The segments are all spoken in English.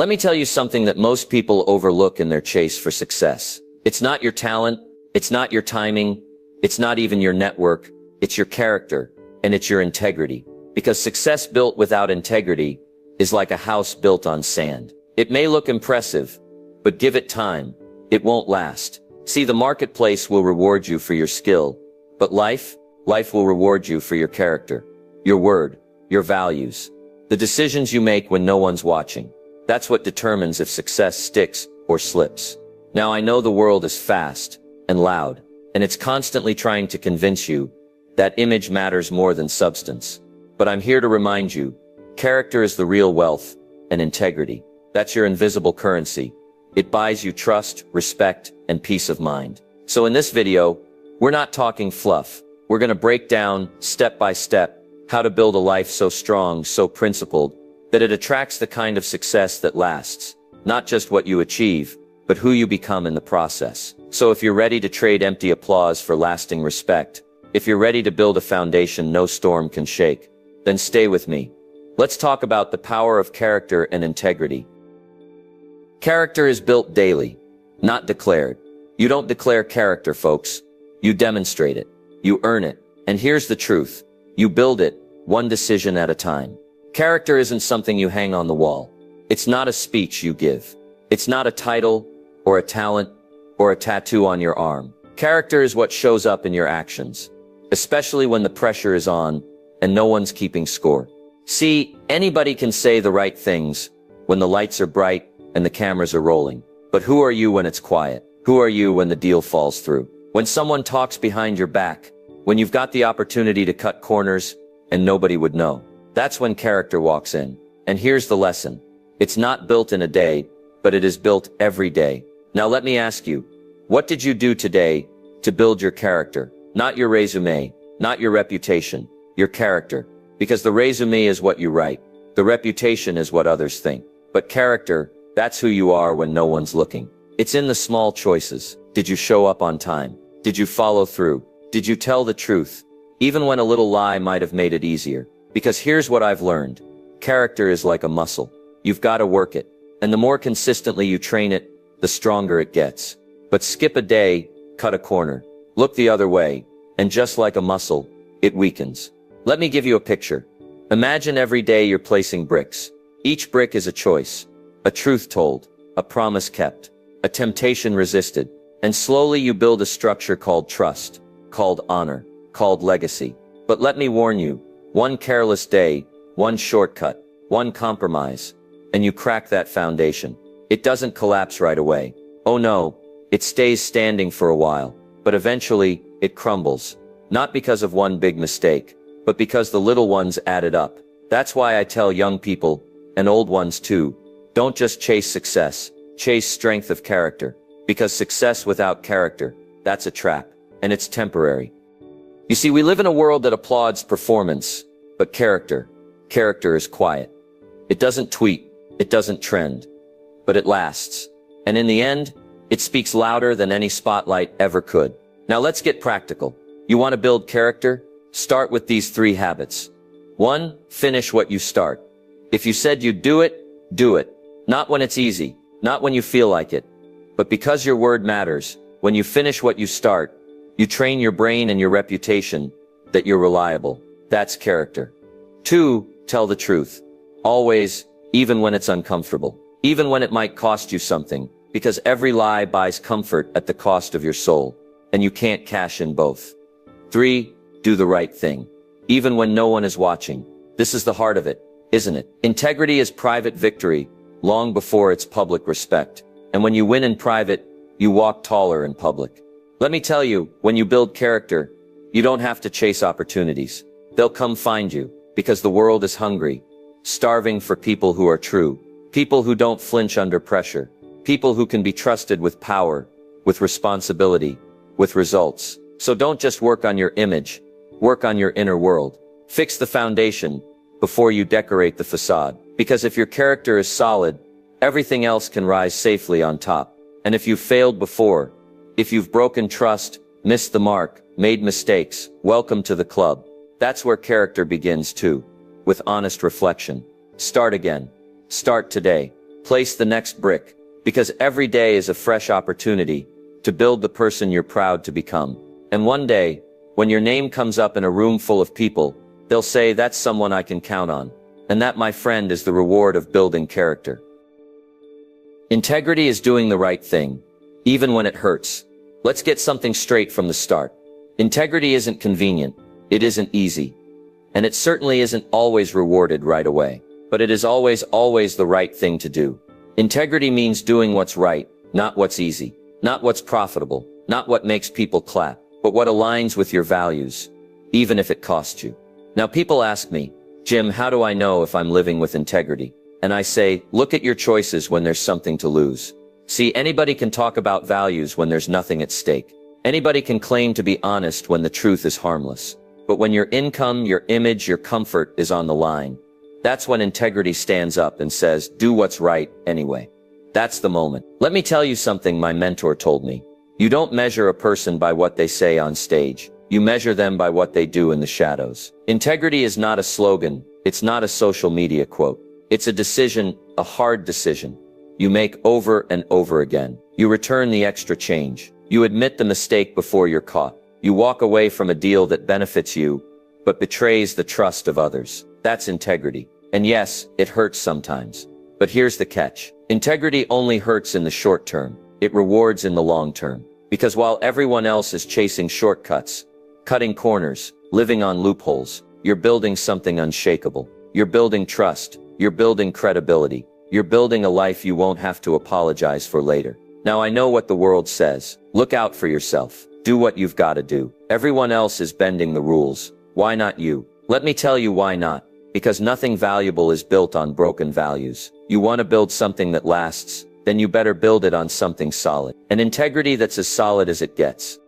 Let me tell you something that most people overlook in their chase for success. It's not your talent, it's not your timing, it's not even your network, it's your character, and it's your integrity. Because success built without integrity is like a house built on sand. It may look impressive, but give it time, it won't last. See, the marketplace will reward you for your skill, but life will reward you for your character, your word, your values, the decisions you make when no one's watching. That's what determines if success sticks or slips. Now, I know the world is fast and loud, and it's constantly trying to convince you that image matters more than substance. But I'm here to remind you, character is the real wealth, and integrity. That's your invisible currency. It buys you trust, respect, and peace of mind. So in this video, we're not talking fluff. We're going to break down, step by step, how to build a life so strong, so principled, that it attracts the kind of success that lasts. Not just what you achieve, but who you become in the process. So if you're ready to trade empty applause for lasting respect, if you're ready to build a foundation no storm can shake, then stay with me. Let's talk about the power of character and integrity. Character is built daily, not declared. You don't declare character, folks. You demonstrate it. You earn it. And here's the truth. You build it, one decision at a time. Character isn't something you hang on the wall. It's not a speech you give. It's not a title, or a talent, or a tattoo on your arm. Character is what shows up in your actions, especially when the pressure is on and no one's keeping score. See, anybody can say the right things when the lights are bright and the cameras are rolling. But who are you when it's quiet? Who are you when the deal falls through? When someone talks behind your back? When you've got the opportunity to cut corners and nobody would know? That's when character walks in. And here's the lesson. It's not built in a day, but it is built every day. Now let me ask you, what did you do today to build your character? Not your resume, not your reputation, your character. Because the resume is what you write. The reputation is what others think. But character, that's who you are when no one's looking. It's in the small choices. Did you show up on time? Did you follow through? Did you tell the truth? Even when a little lie might have made it easier. Because here's what I've learned. Character is like a muscle. You've got to work it. And the more consistently you train it, the stronger it gets. But skip a day, cut a corner, look the other way, and just like a muscle, it weakens. Let me give you a picture. Imagine every day you're placing bricks. Each brick is a choice, a truth told, a promise kept, a temptation resisted. And slowly you build a structure called trust, called honor, called legacy. But let me warn you, one careless day, one shortcut, one compromise, and you crack that foundation. It doesn't collapse right away. Oh no, it stays standing for a while, but eventually, it crumbles. Not because of one big mistake, but because the little ones added up. That's why I tell young people, and old ones too, don't just chase success, chase strength of character. Because success without character, that's a trap, and it's temporary. You see, we live in a world that applauds performance, but character is quiet. It doesn't tweet, it doesn't trend, but it lasts. And in the end, it speaks louder than any spotlight ever could. Now let's get practical. You want to build character? Start with these 3 habits. 1, finish what you start. If you said you'd do it, do it. Not when it's easy, not when you feel like it, but because your word matters. When you finish what you start, you train your brain and your reputation that you're reliable. That's character. 2, tell the truth. Always, even when it's uncomfortable. Even when it might cost you something. Because every lie buys comfort at the cost of your soul. And you can't cash in both. 3, do the right thing. Even when no one is watching. This is the heart of it, isn't it? Integrity is private victory, long before it's public respect. And when you win in private, you walk taller in public. Let me tell you, when you build character, you don't have to chase opportunities. They'll come find you, because the world is hungry, starving for people who are true, people who don't flinch under pressure, people who can be trusted with power, with responsibility, with results. So don't just work on your image, work on your inner world. Fix the foundation before you decorate the facade. Because if your character is solid, everything else can rise safely on top. And if you've failed before, if you've broken trust, missed the mark, made mistakes, welcome to the club. That's where character begins too, with honest reflection. Start again. Start today. place the next brick, because every day is a fresh opportunity to build the person you're proud to become. And one day, when your name comes up in a room full of people, they'll say, that's someone I can count on. And that, my friend, is the reward of building character. Integrity is doing the right thing, even when it hurts. Let's get something straight from the start. Integrity isn't convenient. It isn't easy. And it certainly isn't always rewarded right away. But it is always the right thing to do. Integrity means doing what's right, not what's easy, not what's profitable, not what makes people clap, but what aligns with your values, even if it costs you. Now people ask me, Jim, how do I know if I'm living with integrity? And I say, look at your choices when there's something to lose. See, anybody can talk about values when there's nothing at stake. Anybody can claim to be honest when the truth is harmless. But when your income, your image, your comfort is on the line, that's when integrity stands up and says, do what's right anyway. That's the moment. Let me tell you something my mentor told me. You don't measure a person by what they say on stage. You measure them by what they do in the shadows. Integrity is not a slogan. It's not a social media quote. It's a decision, a hard decision. You make over and over again. You return the extra change. You admit the mistake before you're caught. You walk away from a deal that benefits you, but betrays the trust of others. That's integrity. And yes, it hurts sometimes. But here's the catch. Integrity only hurts in the short term. It rewards in the long term. Because while everyone else is chasing shortcuts, cutting corners, living on loopholes, you're building something unshakable. You're building trust. You're building credibility. You're building a life you won't have to apologize for later. Now I know what the world says. Look out for yourself. Do what you've got to do. Everyone else is bending the rules. Why not you? Let me tell you why not. Because nothing valuable is built on broken values. You want to build something that lasts, then you better build it on something solid. An integrity that's as solid as it gets.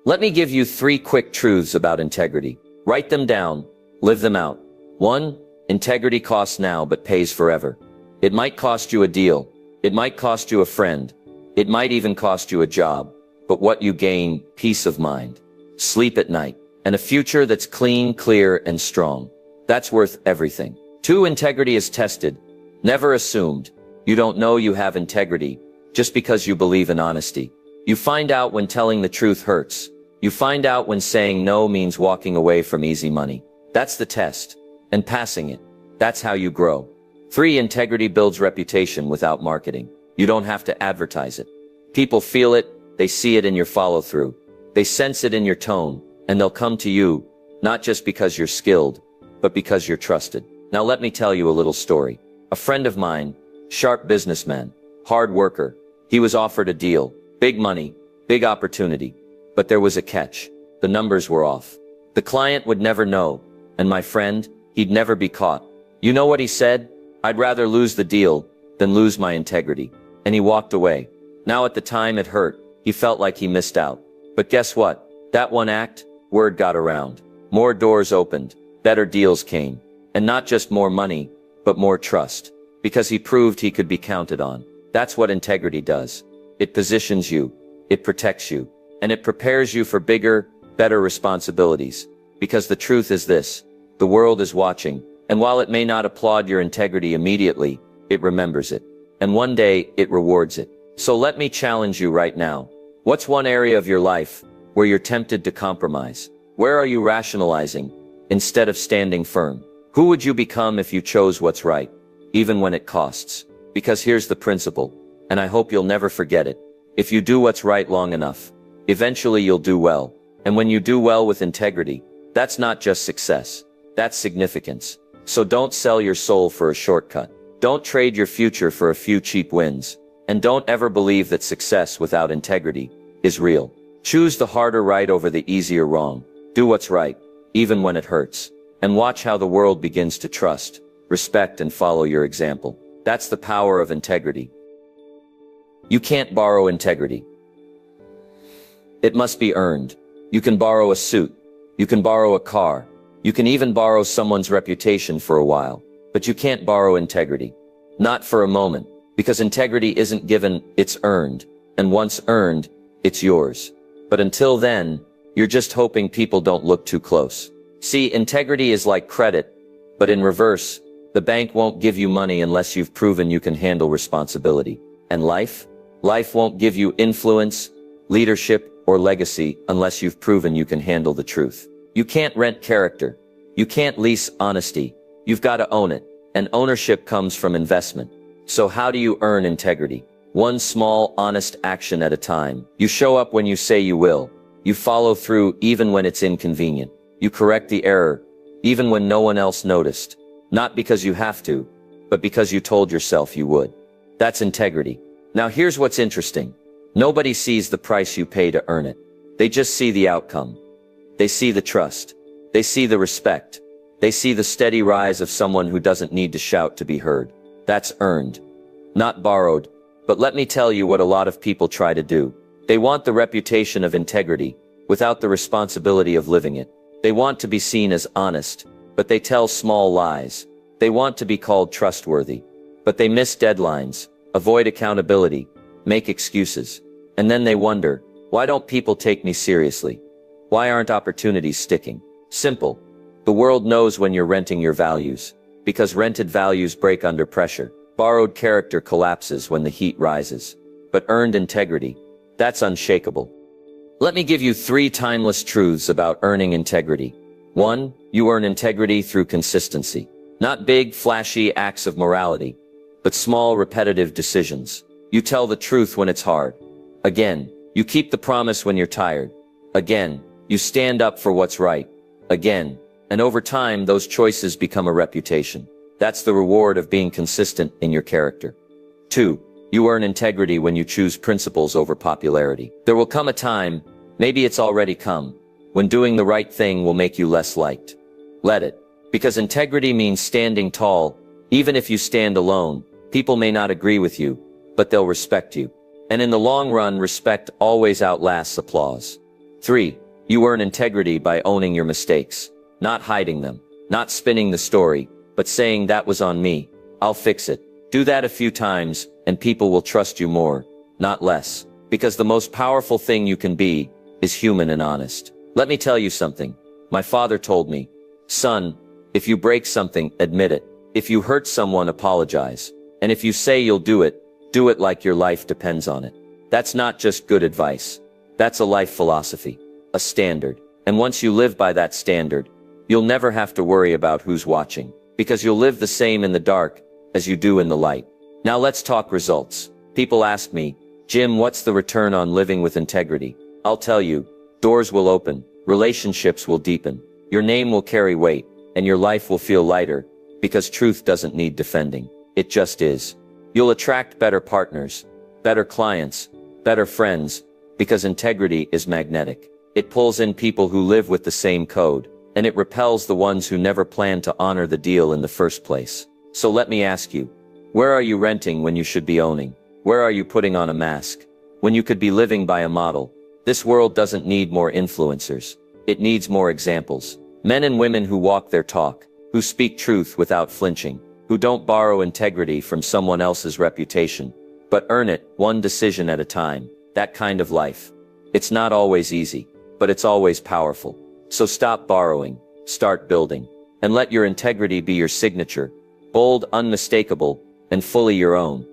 Let me give you 3 quick truths about integrity. Write them down. Live them out. 1. Integrity costs now but pays forever. It might cost you a deal. It might cost you a friend. It might even cost you a job. But what you gain, peace of mind, sleep at night, and a future that's clean, clear, and strong. That's worth everything. 2. Integrity is tested, never assumed. You don't know you have integrity just because you believe in honesty. You find out when telling the truth hurts. You find out when saying no means walking away from easy money. That's the test. And passing it. That's how you grow. 3. Integrity builds reputation without marketing. You don't have to advertise it. People feel it. They see it in your follow-through. They sense it in your tone, and they'll come to you, not just because you're skilled, but because you're trusted. Now let me tell you a little story. A friend of mine, sharp businessman, hard worker, he was offered a deal, big money, big opportunity, but there was a catch. The numbers were off. The client would never know, and my friend, he'd never be caught. You know what he said? I'd rather lose the deal than lose my integrity. And he walked away. Now at the time it hurt. He felt like he missed out. But guess what? That one act, word got around. More doors opened. Better deals came. And not just more money, but more trust. Because he proved he could be counted on. That's what integrity does. It positions you. It protects you. And it prepares you for bigger, better responsibilities. Because the truth is this. The world is watching. And while it may not applaud your integrity immediately, it remembers it. And one day, it rewards it. So let me challenge you right now. What's one area of your life where you're tempted to compromise? Where are you rationalizing instead of standing firm? Who would you become if you chose what's right, even when it costs? Because here's the principle, and I hope you'll never forget it. If you do what's right long enough, eventually you'll do well. And when you do well with integrity, that's not just success. That's significance. So don't sell your soul for a shortcut. Don't trade your future for a few cheap wins. And don't ever believe that success without integrity is real. Choose the harder right over the easier wrong. Do what's right, even when it hurts. And watch how the world begins to trust, respect, and follow your example. That's the power of integrity. You can't borrow integrity. It must be earned. You can borrow a suit. You can borrow a car. You can even borrow someone's reputation for a while. But you can't borrow integrity. Not for a moment. Because integrity isn't given, it's earned. And once earned, it's yours. But until then, you're just hoping people don't look too close. See, integrity is like credit, but in reverse. The bank won't give you money unless you've proven you can handle responsibility. And life? Life won't give you influence, leadership, or legacy unless you've proven you can handle the truth. You can't rent character. You can't lease honesty. You've got to own it. And ownership comes from investment. So how do you earn integrity? One small, honest action at a time. You show up when you say you will. You follow through even when it's inconvenient. You correct the error, even when no one else noticed. Not because you have to, but because you told yourself you would. That's integrity. Now here's what's interesting. Nobody sees the price you pay to earn it. They just see the outcome. They see the trust. They see the respect. They see the steady rise of someone who doesn't need to shout to be heard. That's earned, not borrowed. But let me tell you what a lot of people try to do. They want the reputation of integrity without the responsibility of living it. They want to be seen as honest, but they tell small lies. They want to be called trustworthy, but they miss deadlines, avoid accountability, make excuses. And then they wonder, why don't people take me seriously? Why aren't opportunities sticking? Simple. The world knows when you're renting your values, because rented values break under pressure. Borrowed character collapses when the heat rises. But earned integrity, that's unshakable. Let me give you 3 timeless truths about earning integrity. 1. You earn integrity through consistency. Not big, flashy acts of morality, but small, repetitive decisions. You tell the truth when it's hard. Again, you keep the promise when you're tired. Again, you stand up for what's right. Again, and over time, those choices become a reputation. That's the reward of being consistent in your character. 2. You earn integrity when you choose principles over popularity. There will come a time, maybe it's already come, when doing the right thing will make you less liked. Let it. Because integrity means standing tall. Even if you stand alone, people may not agree with you, but they'll respect you. And in the long run, respect always outlasts applause. 3. You earn integrity by owning your mistakes, not hiding them, not spinning the story, but saying that was on me. I'll fix it. Do that a few times, and people will trust you more, not less. Because the most powerful thing you can be is human and honest. Let me tell you something. My father told me, son, if you break something, admit it. If you hurt someone, apologize. And if you say you'll do it like your life depends on it. That's not just good advice. That's a life philosophy, a standard. And once you live by that standard, you'll never have to worry about who's watching, because you'll live the same in the dark as you do in the light. Now let's talk results. People ask me, Jim, what's the return on living with integrity? I'll tell you, doors will open, relationships will deepen, your name will carry weight, and your life will feel lighter, because truth doesn't need defending. It just is. You'll attract better partners, better clients, better friends, because integrity is magnetic. It pulls in people who live with the same code, and it repels the ones who never planned to honor the deal in the first place. So let me ask you, where are you renting when you should be owning? Where are you putting on a mask when you could be living by a model? This world doesn't need more influencers. It needs more examples. Men and women who walk their talk, who speak truth without flinching, who don't borrow integrity from someone else's reputation, but earn it one decision at a time. That kind of life. It's not always easy, but it's always powerful. So stop borrowing, start building, and let your integrity be your signature, bold, unmistakable, and fully your own.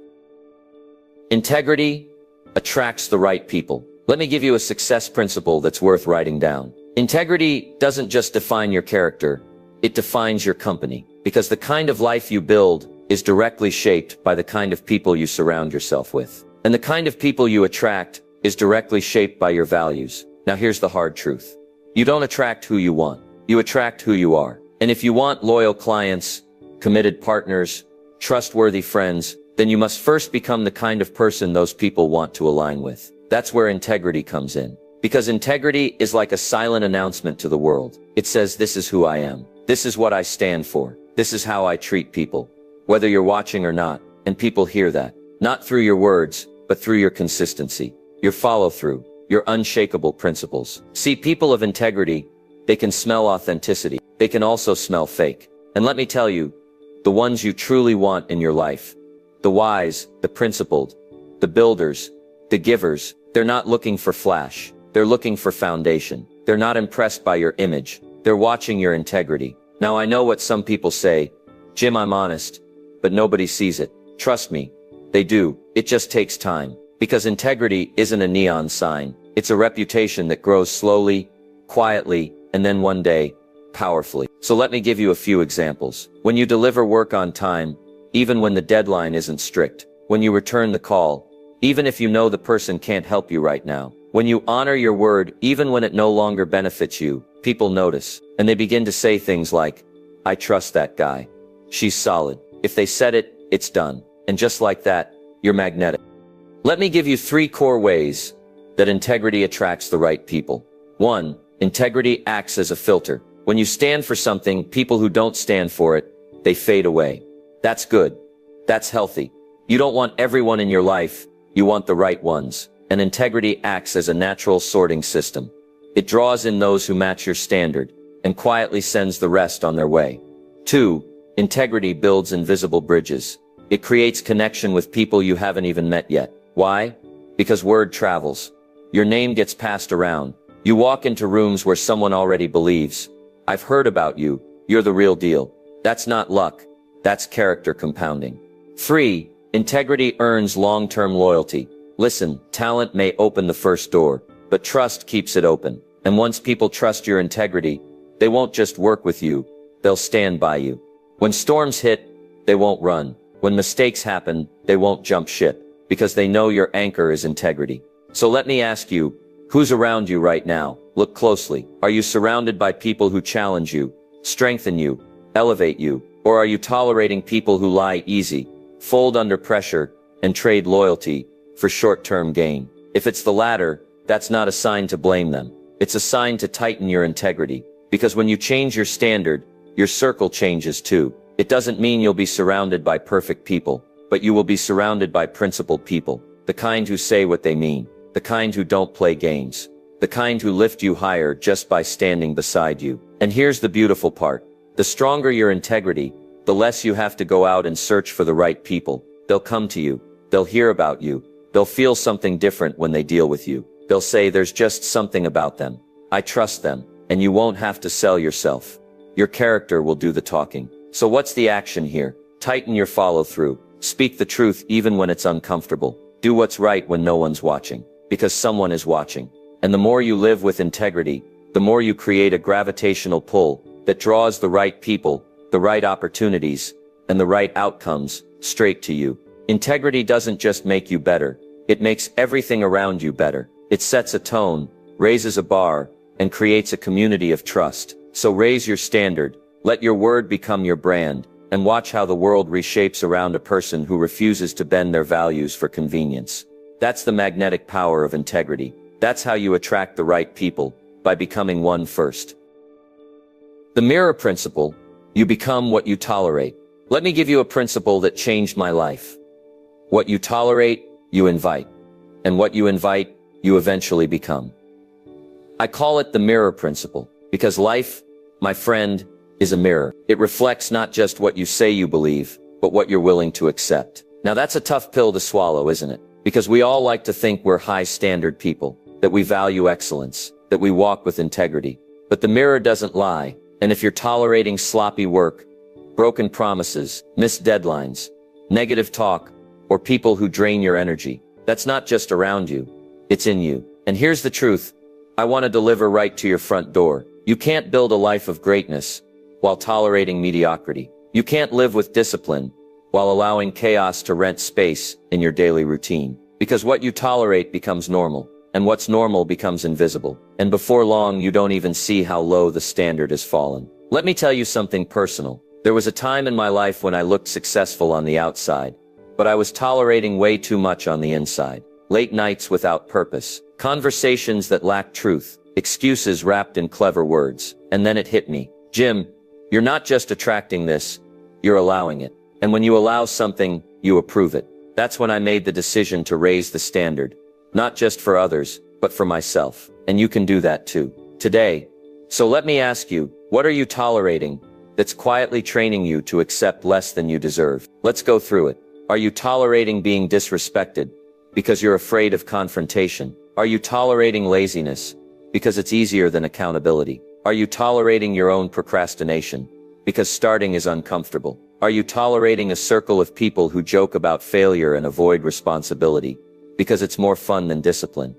Integrity attracts the right people. Let me give you a success principle that's worth writing down. Integrity doesn't just define your character, it defines your company. Because the kind of life you build is directly shaped by the kind of people you surround yourself with. And the kind of people you attract is directly shaped by your values. Now here's the hard truth. You don't attract who you want. You attract who you are. And if you want loyal clients, committed partners, trustworthy friends, then you must first become the kind of person those people want to align with. That's where integrity comes in. Because integrity is like a silent announcement to the world. It says, this is who I am. This is what I stand for. This is how I treat people. Whether you're watching or not, and people hear that. Not through your words, but through your consistency, your follow-through, your unshakable principles. See, people of integrity, they can smell authenticity. They can also smell fake. And let me tell you, the ones you truly want in your life, the wise, the principled, the builders, the givers, they're not looking for flash. They're looking for foundation. They're not impressed by your image. They're watching your integrity. Now I know what some people say, Jim, I'm honest, but nobody sees it. Trust me, they do. It just takes time. Because integrity isn't a neon sign. It's a reputation that grows slowly, quietly, and then one day, powerfully. So let me give you a few examples. When you deliver work on time, even when the deadline isn't strict. When you return the call, even if you know the person can't help you right now. When you honor your word, even when it no longer benefits you, people notice. And they begin to say things like, I trust that guy. She's solid. If they said it, it's done. And just like that, you're magnetic. Let me give you 3 core ways that integrity attracts the right people. 1. Integrity acts as a filter. When you stand for something, people who don't stand for it, they fade away. That's good. That's healthy. You don't want everyone in your life. You want the right ones. And integrity acts as a natural sorting system. It draws in those who match your standard and quietly sends the rest on their way. 2. Integrity builds invisible bridges. It creates connection with people you haven't even met yet. Why? Because word travels. Your name gets passed around. You walk into rooms where someone already believes, I've heard about you. You're the real deal. That's not luck. That's character compounding. 3. Integrity earns long-term loyalty. Listen, talent may open the first door, but trust keeps it open. And once people trust your integrity, they won't just work with you, they'll stand by you. When storms hit, they won't run. When mistakes happen, they won't jump ship, because they know your anchor is integrity. So let me ask you, who's around you right now? Look closely. Are you surrounded by people who challenge you, strengthen you, elevate you? Or are you tolerating people who lie easy, fold under pressure, and trade loyalty for short-term gain? If it's the latter, that's not a sign to blame them. It's a sign to tighten your integrity. Because when you change your standard, your circle changes too. It doesn't mean you'll be surrounded by perfect people, but you will be surrounded by principled people. The kind who say what they mean. The kind who don't play games. The kind who lift you higher just by standing beside you. And here's the beautiful part. The stronger your integrity, the less you have to go out and search for the right people. They'll come to you. They'll hear about you. They'll feel something different when they deal with you. They'll say there's just something about them. I trust them. And you won't have to sell yourself. Your character will do the talking. So what's the action here? Tighten your follow-through. Speak the truth even when it's uncomfortable. Do what's right when no one's watching. Because someone is watching. And the more you live with integrity, the more you create a gravitational pull that draws the right people, the right opportunities, and the right outcomes straight to you. Integrity doesn't just make you better. It makes everything around you better. It sets a tone, raises a bar, and creates a community of trust. So raise your standard, let your word become your brand, and watch how the world reshapes around a person who refuses to bend their values for convenience. That's the magnetic power of integrity. That's how you attract the right people, by becoming one first. The mirror principle, you become what you tolerate. Let me give you a principle that changed my life. What you tolerate, you invite. And what you invite, you eventually become. I call it the mirror principle, because life, my friend, is a mirror. It reflects not just what you say you believe, but what you're willing to accept. Now that's a tough pill to swallow, isn't it? Because we all like to think we're high-standard people, that we value excellence, that we walk with integrity. But the mirror doesn't lie, and if you're tolerating sloppy work, broken promises, missed deadlines, negative talk, or people who drain your energy, that's not just around you, it's in you. And here's the truth. I want to deliver right to your front door. You can't build a life of greatness while tolerating mediocrity. You can't live with discipline while allowing chaos to rent space in your daily routine. Because what you tolerate becomes normal, and what's normal becomes invisible. And before long, you don't even see how low the standard has fallen. Let me tell you something personal. There was a time in my life when I looked successful on the outside, but I was tolerating way too much on the inside. Late nights without purpose, conversations that lacked truth, excuses wrapped in clever words. And then it hit me. Jim, you're not just attracting this, you're allowing it. And when you allow something, you approve it. That's when I made the decision to raise the standard. Not just for others, but for myself. And you can do that too. Today. So let me ask you, what are you tolerating that's quietly training you to accept less than you deserve? Let's go through it. Are you tolerating being disrespected because you're afraid of confrontation? Are you tolerating laziness because it's easier than accountability? Are you tolerating your own procrastination because starting is uncomfortable? Are you tolerating a circle of people who joke about failure and avoid responsibility because it's more fun than discipline?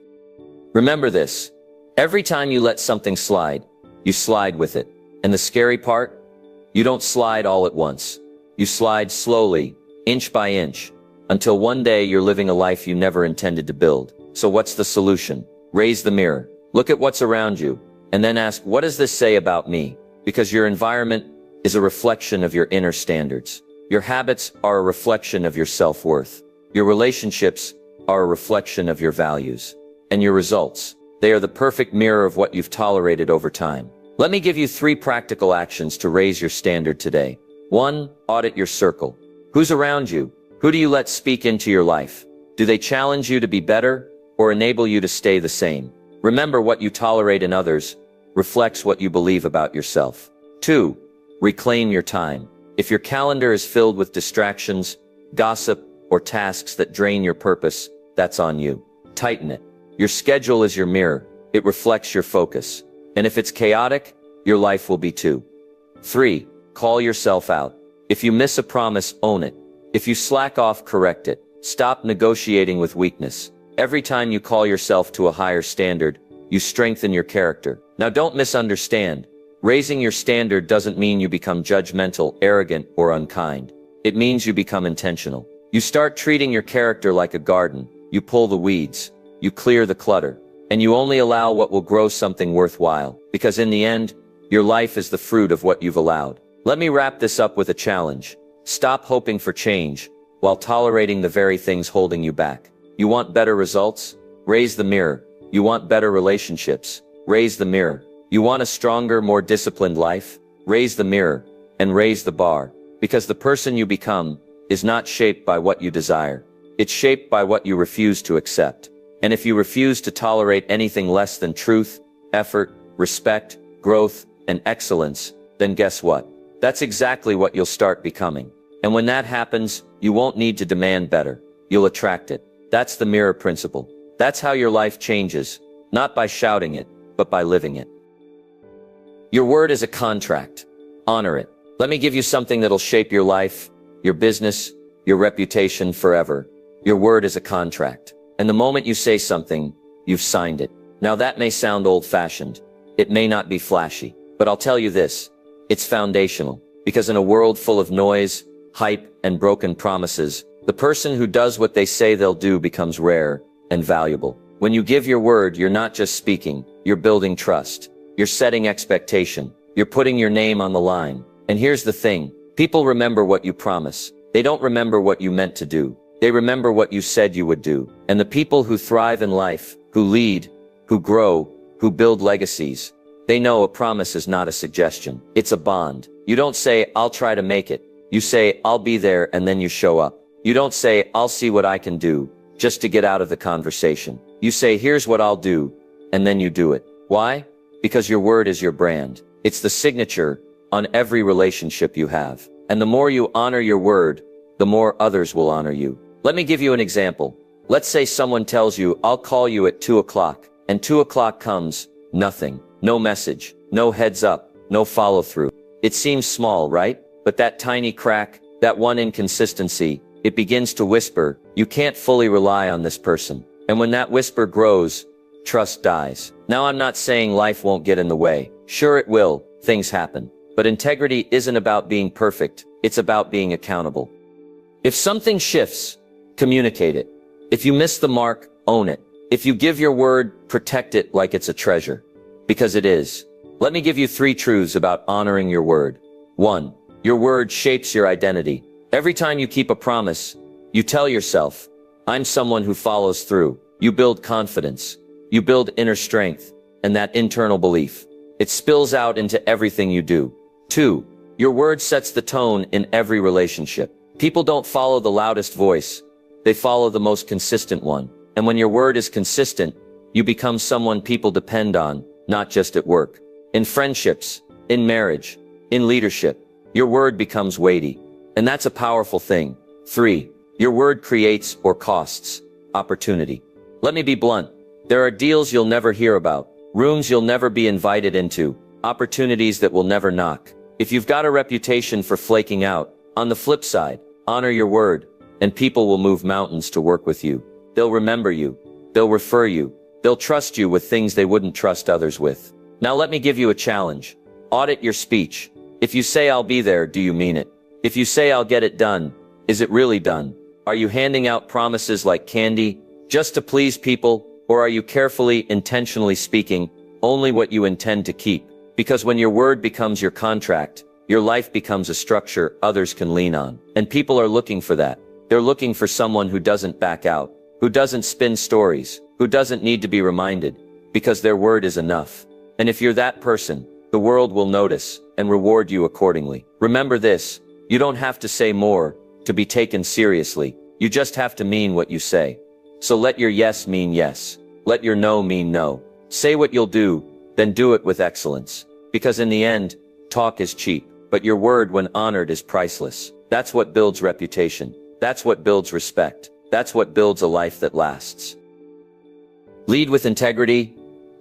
Remember this. Every time you let something slide, you slide with it. And the scary part? You don't slide all at once. You slide slowly, inch by inch, until one day you're living a life you never intended to build. So what's the solution? Raise the mirror. Look at what's around you, and then ask, what does this say about me? Because your environment is a reflection of your inner standards. Your habits are a reflection of your self-worth. Your relationships are a reflection of your values. And your results, they are the perfect mirror of what you've tolerated over time. Let me give you 3 practical actions to raise your standard today. 1. Audit your circle. Who's around you? Who do you let speak into your life? Do they challenge you to be better or enable you to stay the same? Remember, what you tolerate in others reflects what you believe about yourself. 2. Reclaim your time. If your calendar is filled with distractions, gossip, or tasks that drain your purpose, that's on you. Tighten it. Your schedule is your mirror. It reflects your focus. And if it's chaotic, your life will be too. 3. Call yourself out. If you miss a promise, own it. If you slack off, correct it. Stop negotiating with weakness. Every time you call yourself to a higher standard, you strengthen your character. Now, don't misunderstand. Raising your standard doesn't mean you become judgmental, arrogant, or unkind. It means you become intentional. You start treating your character like a garden. You pull the weeds. You clear the clutter. And you only allow what will grow something worthwhile. Because in the end, your life is the fruit of what you've allowed. Let me wrap this up with a challenge. Stop hoping for change while tolerating the very things holding you back. You want better results? Raise the mirror. You want better relationships? Raise the mirror. You want a stronger, more disciplined life? Raise the mirror and raise the bar. Because the person you become is not shaped by what you desire. It's shaped by what you refuse to accept. And if you refuse to tolerate anything less than truth, effort, respect, growth, and excellence, then guess what? That's exactly what you'll start becoming. And when that happens, you won't need to demand better. You'll attract it. That's the mirror principle. That's how your life changes, not by shouting it, but by living it. Your word is a contract. Honor it. Let me give you something that'll shape your life, your business, your reputation forever. Your word is a contract. And the moment you say something, you've signed it. Now that may sound old-fashioned. It may not be flashy. But I'll tell you this, it's foundational. Because in a world full of noise, hype, and broken promises, the person who does what they say they'll do becomes rare and valuable. When you give your word, you're not just speaking, you're building trust. You're setting expectation. You're putting your name on the line. And here's the thing. People remember what you promise. They don't remember what you meant to do. They remember what you said you would do. And the people who thrive in life, who lead, who grow, who build legacies, they know a promise is not a suggestion. It's a bond. You don't say, I'll try to make it. You say, I'll be there, and then you show up. You don't say, I'll see what I can do, just to get out of the conversation. You say, here's what I'll do, and then you do it. Why? Because your word is your brand. It's the signature on every relationship you have. And the more you honor your word, the more others will honor you. Let me give you an example. Let's say someone tells you, I'll call you at 2 o'clock, and 2 o'clock comes, nothing. No message, no heads up, no follow through. It seems small, right? But that tiny crack, that one inconsistency, it begins to whisper, you can't fully rely on this person. And when that whisper grows, trust dies. Now, I'm not saying life won't get in the way. Sure it will, things happen. But integrity isn't about being perfect, it's about being accountable. If something shifts, communicate it. If you miss the mark, own it. If you give your word, protect it like it's a treasure. Because it is. Let me give you 3 truths about honoring your word. 1. Your word shapes your identity. Every time you keep a promise, you tell yourself, I'm someone who follows through. You build confidence. You build inner strength. And that internal belief, it spills out into everything you do. 2. Your word sets the tone in every relationship. People don't follow the loudest voice. They follow the most consistent one. And when your word is consistent, you become someone people depend on, not just at work. In friendships, in marriage, in leadership, your word becomes weighty. And that's a powerful thing. 3. Your word creates or costs opportunity. Let me be blunt. There are deals you'll never hear about, rooms you'll never be invited into, opportunities that will never knock. If you've got a reputation for flaking out, On the flip side, honor your word, and people will move mountains to work with you. They'll remember you. They'll refer you. They'll trust you with things they wouldn't trust others with. Now let me give you a challenge. Audit your speech. If you say I'll be there, do you mean it? If you say I'll get it done, is it really done? Are you handing out promises like candy just to please people, or are you carefully, intentionally speaking only what you intend to keep? Because when your word becomes your contract, your life becomes a structure others can lean on. And people are looking for that. They're looking for someone who doesn't back out, who doesn't spin stories, who doesn't need to be reminded, because their word is enough. And if you're that person, the world will notice and reward you accordingly. Remember this, you don't have to say more to be taken seriously. You just have to mean what you say. So let your yes mean yes. Let your no mean no. Say what you'll do, then do it with excellence. Because in the end, talk is cheap, but your word when honored is priceless. That's what builds reputation. That's what builds respect. That's what builds a life that lasts. Lead with integrity,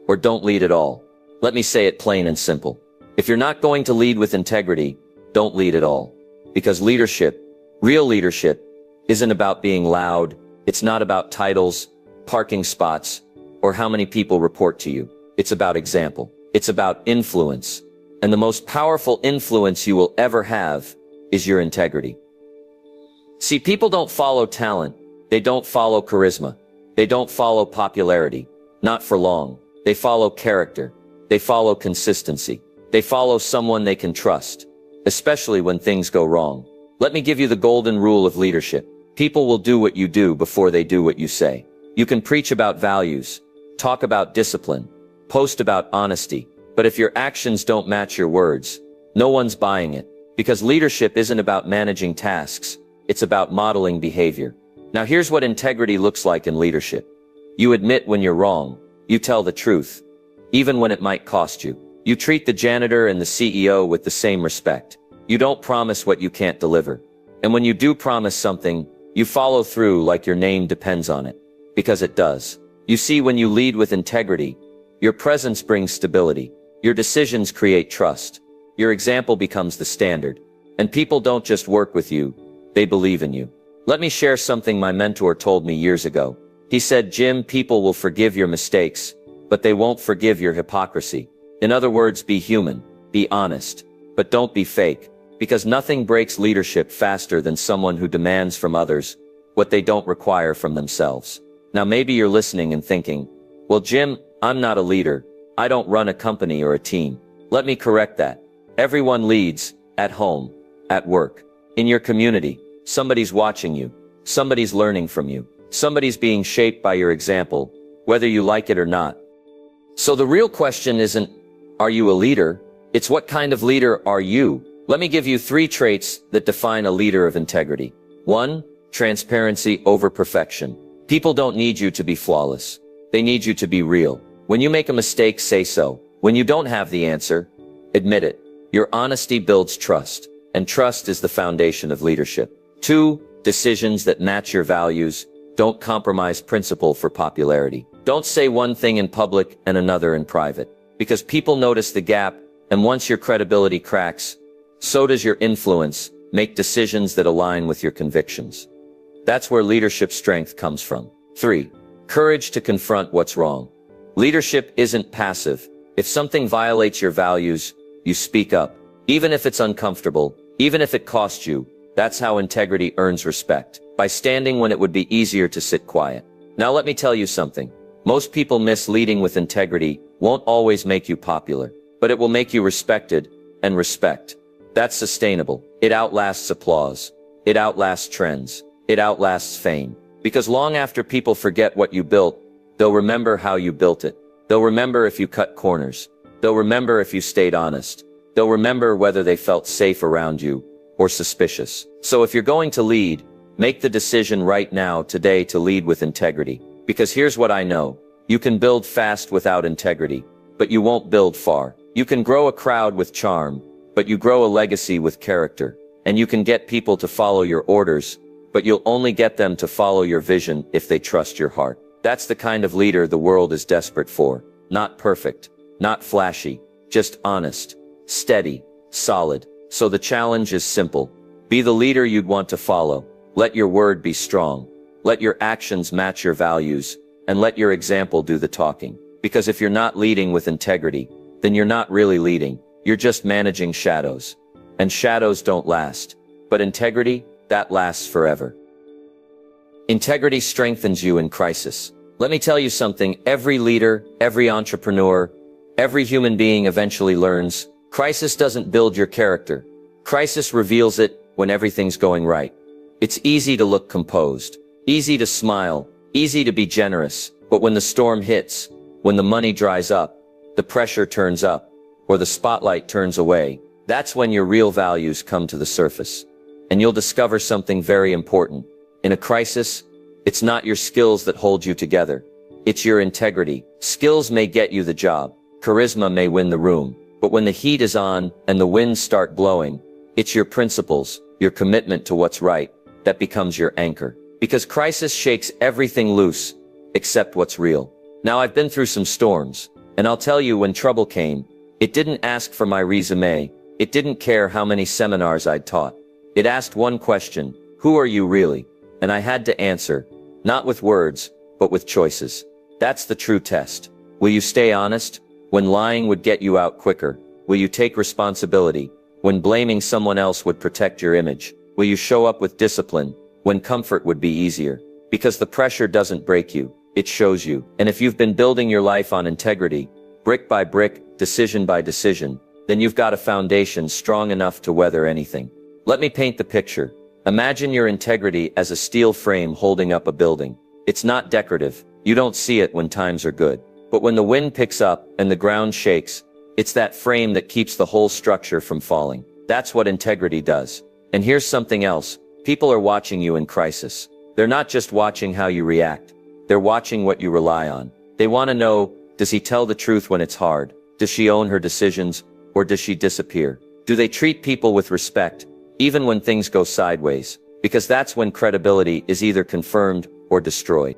or don't lead at all. Let me say it plain and simple. If you're not going to lead with integrity, don't lead at all. Because leadership, real leadership, isn't about being loud. It's not about titles, parking spots, or how many people report to you. It's about example. It's about influence. And the most powerful influence you will ever have is your integrity. See, people don't follow talent. They don't follow charisma. They don't follow popularity. Not for long. They follow character. They follow consistency. They follow someone they can trust, especially when things go wrong. Let me give you the golden rule of leadership. People will do what you do before they do what you say. You can preach about values, talk about discipline, post about honesty, but if your actions don't match your words, no one's buying it. Because leadership isn't about managing tasks, it's about modeling behavior. Now here's what integrity looks like in leadership. You admit when you're wrong. You tell the truth, even when it might cost you. You treat the janitor and the CEO with the same respect. You don't promise what you can't deliver. And when you do promise something, you follow through like your name depends on it. Because it does. You see, when you lead with integrity, your presence brings stability. Your decisions create trust. Your example becomes the standard. And people don't just work with you, they believe in you. Let me share something my mentor told me years ago. He said, Jim, people will forgive your mistakes, but they won't forgive your hypocrisy. In other words, be human, be honest, but don't be fake. Because nothing breaks leadership faster than someone who demands from others what they don't require from themselves. Now maybe you're listening and thinking, well, Jim, I'm not a leader. I don't run a company or a team. Let me correct that. Everyone leads, at home, at work, in your community. Somebody's watching you. Somebody's learning from you. Somebody's being shaped by your example, whether you like it or not. So the real question isn't, are you a leader? It's what kind of leader are you? Let me give you 3 traits that define a leader of integrity. 1, transparency over perfection. People don't need you to be flawless. They need you to be real. When you make a mistake, say so. When you don't have the answer, admit it. Your honesty builds trust, and trust is the foundation of leadership. 2, decisions that match your values. Don't compromise principle for popularity. Don't say one thing in public and another in private. Because people notice the gap, and once your credibility cracks, so does your influence. Make decisions that align with your convictions. That's where leadership strength comes from. 3, courage to confront what's wrong. Leadership isn't passive. If something violates your values, you speak up. Even if it's uncomfortable, even if it costs you. That's how integrity earns respect. By standing when it would be easier to sit quiet. Now let me tell you something. Most people miss leading with integrity won't always make you popular, but it will make you respected, and respect. That's sustainable. It outlasts applause. It outlasts trends. It outlasts fame. Because long after people forget what you built, they'll remember how you built it. They'll remember if you cut corners. They'll remember if you stayed honest. They'll remember whether they felt safe around you or suspicious. So if you're going to lead, make the decision right now, today, to lead with integrity. Because here's what I know. You can build fast without integrity, but you won't build far. You can grow a crowd with charm, but you grow a legacy with character. And you can get people to follow your orders, but you'll only get them to follow your vision if they trust your heart. That's the kind of leader the world is desperate for. Not perfect, not flashy, just honest, steady, solid. So the challenge is simple. Be the leader you'd want to follow. Let your word be strong. Let your actions match your values, and let your example do the talking. Because if you're not leading with integrity, then you're not really leading. You're just managing shadows. And shadows don't last. But integrity, that lasts forever. Integrity strengthens you in crisis. Let me tell you something, every leader, every entrepreneur, every human being eventually learns, crisis doesn't build your character. Crisis reveals it when everything's going right. It's easy to look composed, easy to smile, easy to be generous, but when the storm hits, when the money dries up, the pressure turns up, or the spotlight turns away, that's when your real values come to the surface. And you'll discover something very important. In a crisis, it's not your skills that hold you together. It's your integrity. Skills may get you the job. Charisma may win the room. But when the heat is on and the winds start blowing, it's your principles, your commitment to what's right, that becomes your anchor. Because crisis shakes everything loose, except what's real. Now I've been through some storms, and I'll tell you when trouble came, it didn't ask for my resume. It didn't care how many seminars I'd taught. It asked one question, who are you really? And I had to answer, not with words, but with choices. That's the true test. Will you stay honest when lying would get you out quicker? Will you take responsibility when blaming someone else would protect your image? Will you show up with discipline when comfort would be easier? Because the pressure doesn't break you, it shows you. And if you've been building your life on integrity, brick by brick, decision by decision, then you've got a foundation strong enough to weather anything. Let me paint the picture. Imagine your integrity as a steel frame holding up a building. It's not decorative. You don't see it when times are good. But when the wind picks up and the ground shakes, it's that frame that keeps the whole structure from falling. That's what integrity does. And here's something else. People are watching you in crisis. They're not just watching how you react. They're watching what you rely on. They want to know, does he tell the truth when it's hard? Does she own her decisions? Or does she disappear? Do they treat people with respect, even when things go sideways? Because that's when credibility is either confirmed or destroyed.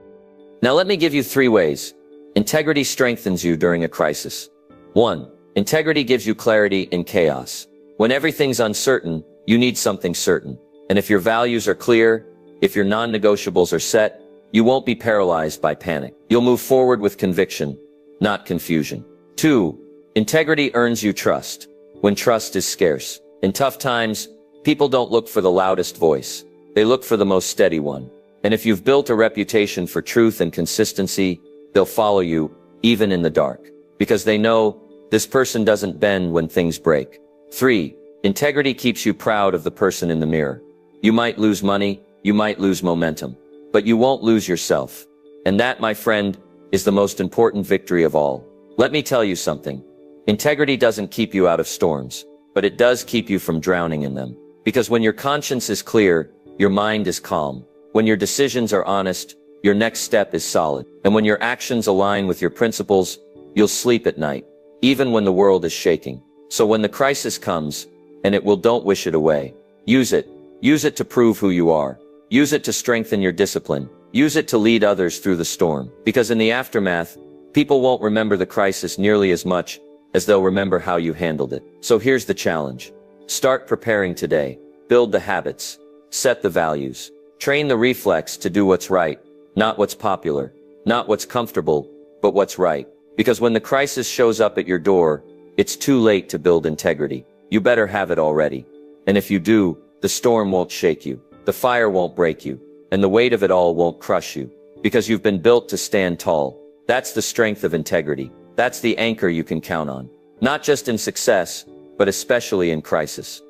Now let me give you 3 ways. Integrity strengthens you during a crisis. 1. Integrity gives you clarity in chaos. When everything's uncertain, you need something certain. And if your values are clear, if your non-negotiables are set, you won't be paralyzed by panic. You'll move forward with conviction, not confusion. 2. Integrity earns you trust. When trust is scarce. In tough times, people don't look for the loudest voice. They look for the most steady one. And if you've built a reputation for truth and consistency, they'll follow you, even in the dark. Because they know, this person doesn't bend when things break. 3. Integrity keeps you proud of the person in the mirror. You might lose money, you might lose momentum, but you won't lose yourself. And that, my friend, is the most important victory of all. Let me tell you something. Integrity doesn't keep you out of storms, but it does keep you from drowning in them. Because when your conscience is clear, your mind is calm. When your decisions are honest, your next step is solid. And when your actions align with your principles, you'll sleep at night, even when the world is shaking. So when the crisis comes, and it will, don't wish it away. Use it. Use it to prove who you are. Use it to strengthen your discipline. Use it to lead others through the storm. Because in the aftermath, people won't remember the crisis nearly as much as they'll remember how you handled it. So here's the challenge. Start preparing today. Build the habits. Set the values. Train the reflex to do what's right, not what's popular, not what's comfortable, but what's right. Because when the crisis shows up at your door, it's too late to build integrity. You better have it already. And if you do, the storm won't shake you. The fire won't break you. And the weight of it all won't crush you. Because you've been built to stand tall. That's the strength of integrity. That's the anchor you can count on. Not just in success, but especially in crisis.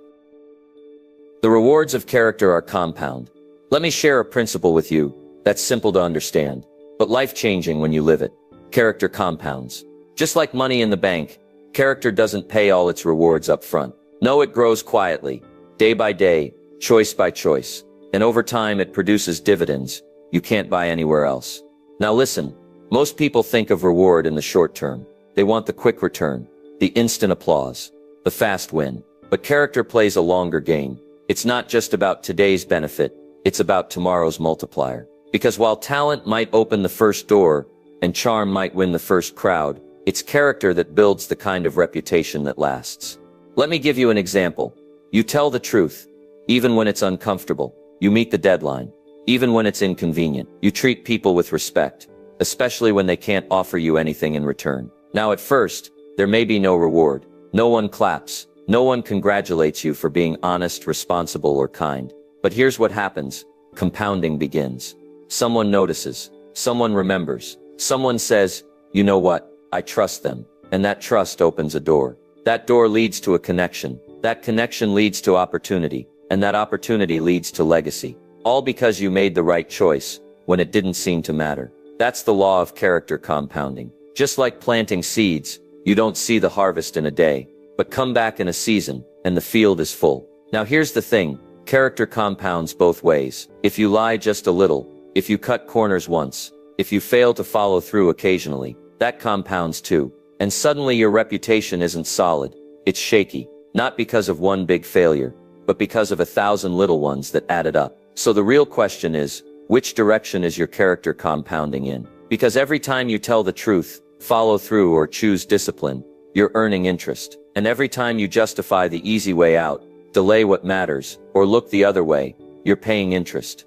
The rewards of character are compound. Let me share a principle with you that's simple to understand, but life-changing when you live it. Character compounds. Just like money in the bank, character doesn't pay all its rewards up front. No, it grows quietly, day by day, choice by choice. And over time it produces dividends you can't buy anywhere else. Now listen, most people think of reward in the short term. They want the quick return, the instant applause, the fast win. But character plays a longer game. It's not just about today's benefit, it's about tomorrow's multiplier. Because while talent might open the first door, and charm might win the first crowd, it's character that builds the kind of reputation that lasts. Let me give you an example. You tell the truth. Even when it's uncomfortable, you meet the deadline. Even when it's inconvenient, you treat people with respect, especially when they can't offer you anything in return. Now at first, there may be no reward. No one claps. No one congratulates you for being honest, responsible, or kind. But here's what happens. Compounding begins. Someone notices. Someone remembers. Someone says, you know what? I trust them. And that trust opens a door. That door leads to a connection. That connection leads to opportunity. And that opportunity leads to legacy. All because you made the right choice when it didn't seem to matter. That's the law of character compounding. Just like planting seeds, you don't see the harvest in a day, but come back in a season, and the field is full. Now here's the thing, character compounds both ways. If you lie just a little, if you cut corners once, if you fail to follow through occasionally, that compounds too. And suddenly your reputation isn't solid, it's shaky, not because of one big failure, but because of 1,000 little ones that added up. So the real question is, which direction is your character compounding in? Because every time you tell the truth, follow through, or choose discipline, you're earning interest. And every time you justify the easy way out, delay what matters, or look the other way, you're paying interest.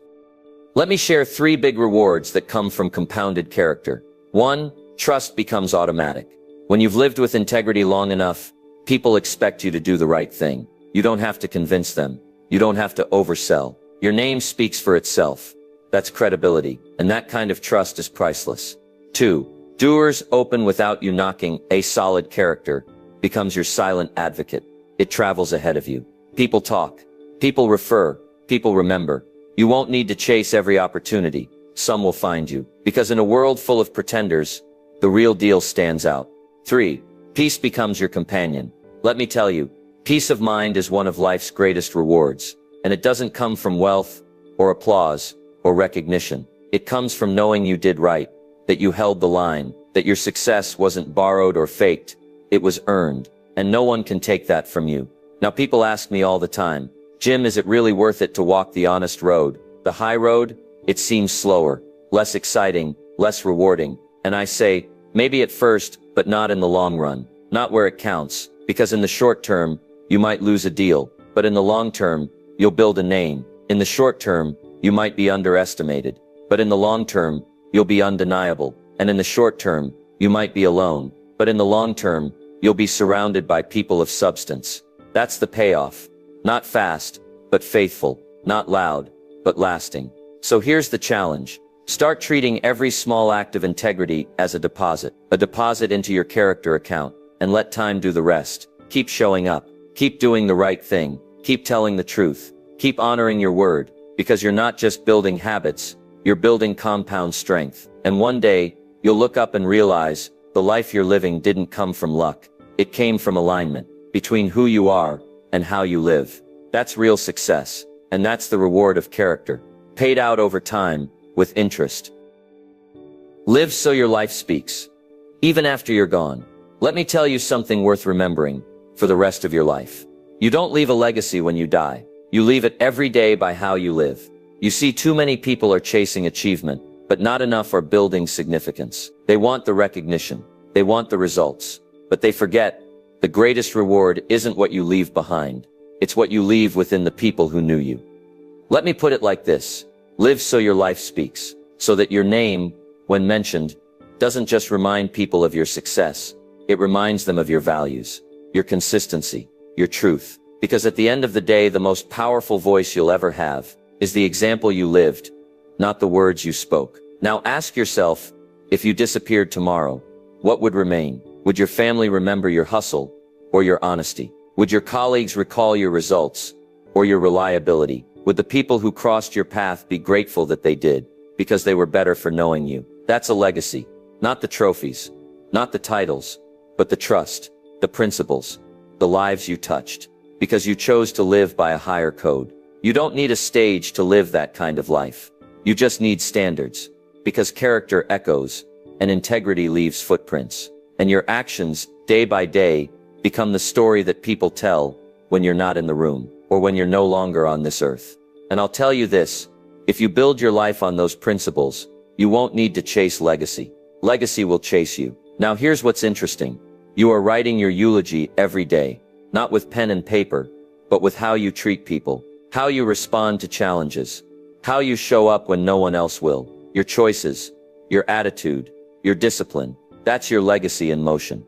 Let me share 3 big rewards that come from compounded character. 1, trust becomes automatic. When you've lived with integrity long enough, people expect you to do the right thing. You don't have to convince them. You don't have to oversell. Your name speaks for itself. That's credibility, and that kind of trust is priceless. 2, doors open without you knocking. A solid character becomes your silent advocate. It travels ahead of you. People talk. People refer. People remember. You won't need to chase every opportunity. Some will find you. Because in a world full of pretenders, the real deal stands out. 3, peace becomes your companion. Let me tell you, peace of mind is one of life's greatest rewards. And it doesn't come from wealth, or applause, or recognition. It comes from knowing you did right, that you held the line, that your success wasn't borrowed or faked, it was earned, and no one can take that from you. Now people ask me all the time, Jim, is it really worth it to walk the honest road? The high road? It seems slower, less exciting, less rewarding. And I say, maybe at first, but not in the long run, not where it counts, because in the short term, you might lose a deal, but in the long term, you'll build a name. In the short term, you might be underestimated, but in the long term, you'll be undeniable. And in the short term, you might be alone, but in the long term, you'll be surrounded by people of substance. That's the payoff. Not fast, but faithful. Not loud, but lasting. So here's the challenge. Start treating every small act of integrity as a deposit into your character account, and let time do the rest. Keep showing up. Keep doing the right thing. Keep telling the truth. Keep honoring your word, because you're not just building habits, you're building compound strength. And one day, you'll look up and realize, the life you're living didn't come from luck. It came from alignment between who you are and how you live. That's real success, and that's the reward of character, paid out over time, with interest. Live so your life speaks. Even after you're gone. Let me tell you something worth remembering for the rest of your life. You don't leave a legacy when you die. You leave it every day by how you live. You see, too many people are chasing achievement, but not enough are building significance. They want the recognition. They want the results. But they forget, the greatest reward isn't what you leave behind. It's what you leave within the people who knew you. Let me put it like this. Live so your life speaks. So that your name, when mentioned, doesn't just remind people of your success. It reminds them of your values, your consistency, your truth. Because at the end of the day, the most powerful voice you'll ever have is the example you lived, not the words you spoke. Now ask yourself, if you disappeared tomorrow, what would remain? Would your family remember your hustle or your honesty? Would your colleagues recall your results or your reliability? Would the people who crossed your path be grateful that they did because they were better for knowing you? That's a legacy. Not the trophies, not the titles, but the trust, the principles, the lives you touched, because you chose to live by a higher code. You don't need a stage to live that kind of life. You just need standards, because character echoes and integrity leaves footprints, and your actions, day by day, become the story that people tell when you're not in the room, or when you're no longer on this earth. And I'll tell you this, if you build your life on those principles, you won't need to chase legacy. Legacy will chase you. Now here's what's interesting. You are writing your eulogy every day, not with pen and paper, but with how you treat people, how you respond to challenges, how you show up when no one else will, your choices, your attitude, your discipline. That's your legacy in motion.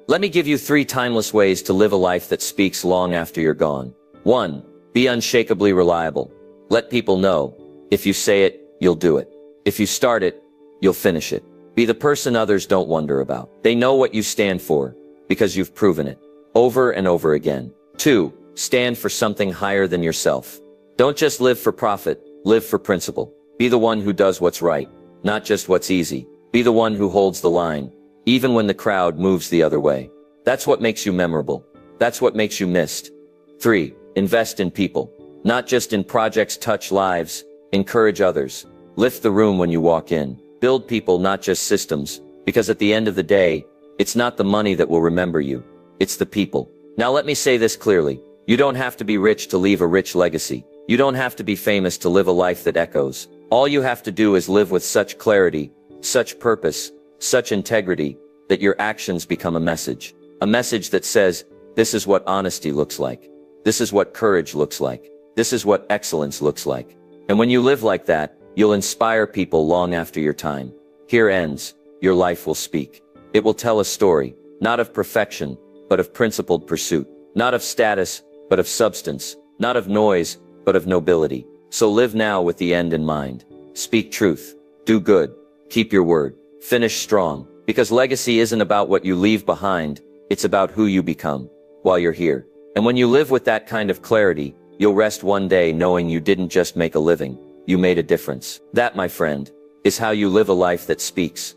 Let me give you 3 timeless ways to live a life that speaks long after you're gone. 1. Be unshakably reliable. Let people know, if you say it, you'll do it. If you start it, you'll finish it. Be the person others don't wonder about. They know what you stand for, because you've proven it, over and over again. 2. Stand for something higher than yourself. Don't just live for profit, live for principle. Be the one who does what's right, not just what's easy. Be the one who holds the line, even when the crowd moves the other way. That's what makes you memorable. That's what makes you missed. 3. Invest in people. Not just in projects, touch lives. Encourage others. Lift the room when you walk in. Build people, not just systems. Because at the end of the day, it's not the money that will remember you. It's the people. Now let me say this clearly. You don't have to be rich to leave a rich legacy. You don't have to be famous to live a life that echoes. All you have to do is live with such clarity, such purpose, such integrity, that your actions become a message. A message that says, this is what honesty looks like. This is what courage looks like. This is what excellence looks like. And when you live like that, you'll inspire people long after your time here ends. Your life will speak. It will tell a story, not of perfection, but of principled pursuit. Not of status, but of substance. Not of noise, but of nobility. So live now with the end in mind. Speak truth. Do good. Keep your word. Finish strong. Because legacy isn't about what you leave behind. It's about who you become while you're here. And when you live with that kind of clarity, you'll rest one day knowing you didn't just make a living. You made a difference. That, my friend, is how you live a life that speaks.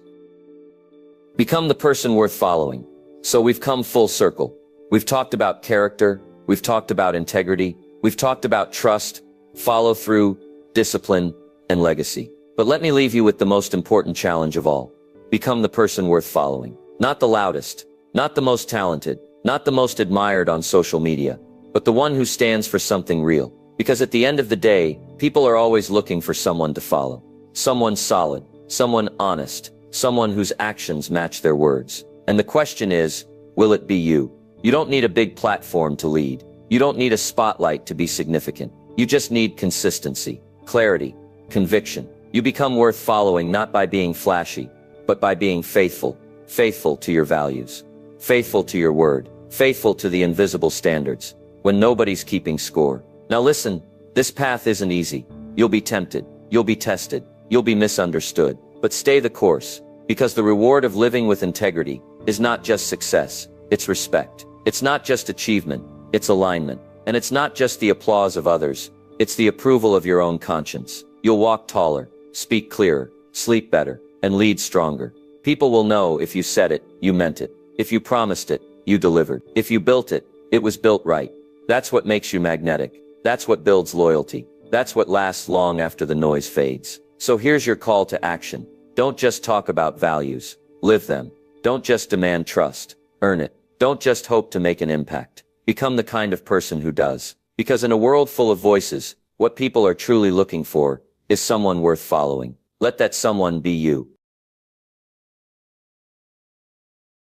Become the person worth following. So we've come full circle. We've talked about character. We've talked about integrity. We've talked about trust, follow through, discipline, and legacy. But let me leave you with the most important challenge of all. Become the person worth following. Not the loudest, not the most talented, not the most admired on social media, but the one who stands for something real. Because at the end of the day, people are always looking for someone to follow. Someone solid, someone honest, someone whose actions match their words. And the question is, will it be you? You don't need a big platform to lead. You don't need a spotlight to be significant. You just need consistency, clarity, conviction. You become worth following not by being flashy, but by being faithful. Faithful to your values. Faithful to your word. Faithful to the invisible standards. When nobody's keeping score. Now listen, this path isn't easy. You'll be tempted. You'll be tested. You'll be misunderstood. But stay the course. Because the reward of living with integrity is not just success. It's respect. It's not just achievement. It's alignment. And it's not just the applause of others. It's the approval of your own conscience. You'll walk taller, speak clearer, sleep better, and lead stronger. People will know if you said it, you meant it. If you promised it, you delivered. If you built it, it was built right. That's what makes you magnetic. That's what builds loyalty. That's what lasts long after the noise fades. So here's your call to action. Don't just talk about values. Live them. Don't just demand trust. Earn it. Don't just hope to make an impact. Become the kind of person who does. Because in a world full of voices, what people are truly looking for is someone worth following. Let that someone be you.